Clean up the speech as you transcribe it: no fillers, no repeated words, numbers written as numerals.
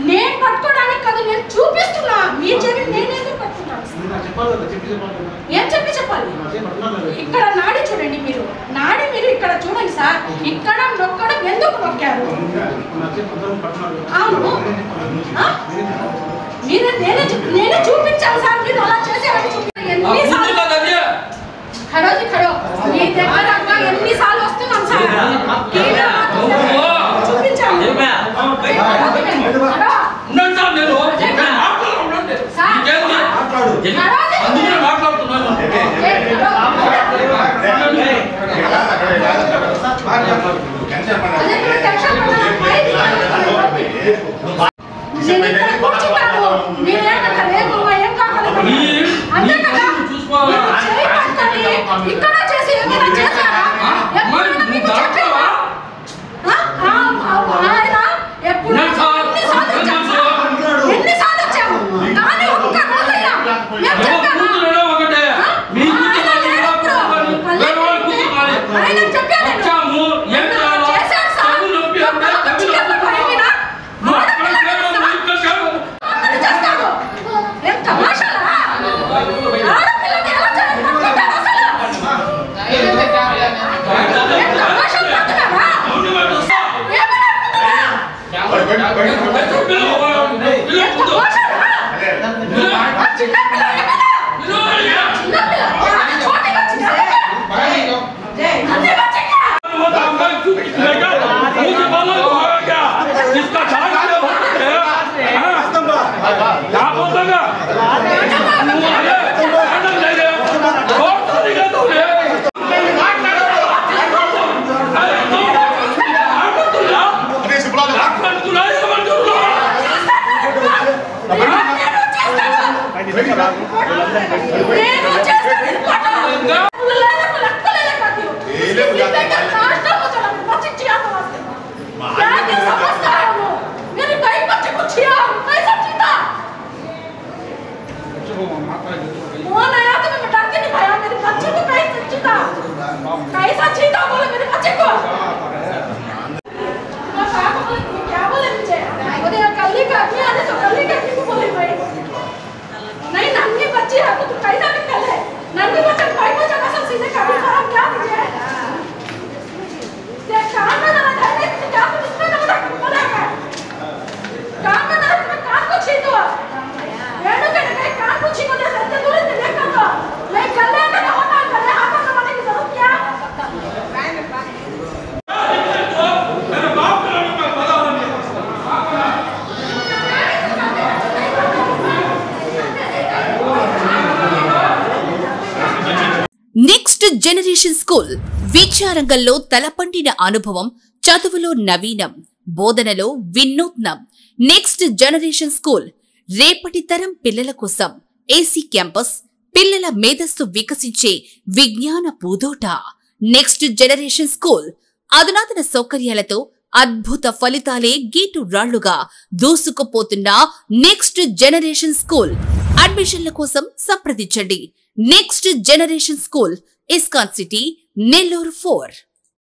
నేను పట్టుకోవడానికి కాదు, నేను చూపిస్తున్నా. మీ చెవి నేనేదో పట్టుకున్నాను. ఏం చెప్పాలి? ఇక్కడ నాడి చూడండి, మీరు నాడి మీరు ఇక్కడ చూడండి సార్. ఇక్కడ నొక్కడం ఎందుకు నొక్కారు? అవును, మీరు నేనే చూపించాను సార్. మీరు అలా చేశారని ఖడో మీ దగ్గర ఎన్నిసార్లు వస్తున్నాం సార్. చూపించాను ఇక్కడ చేసి ఏమైనా చేశారా? ఎప్పుడు ఎన్నిసార్లు వచ్చాము కానీ ఒక్క రోజైనా ఆయన చెప్పాను నెక్స్ట్ జనరేషన్ స్కూల్ విద్యారంగంలో తలపండిన అనుభవం, చదువులో నవీనం, బోధనలో వినూత్నం. నెక్స్ట్ జనరేషన్ స్కూల్ రేపటి తరం పిల్లల కోసం ఏసీ క్యాంపస్, పిల్లల మేధస్సు వికసించే విజ్ఞాన పూదోట. నెక్స్ట్ జనరేషన్ స్కూల్ అధునాతన సౌకర్యాలతో అద్భుత ఫలితాలే గీటు రాళ్లుగా దూసుకుపోతున్న నెక్స్ట్ జనరేషన్ స్కూల్. అడ్మిషన్ల కోసం సంప్రదించండి. Next generation school, ISKCON city, Nellore 4.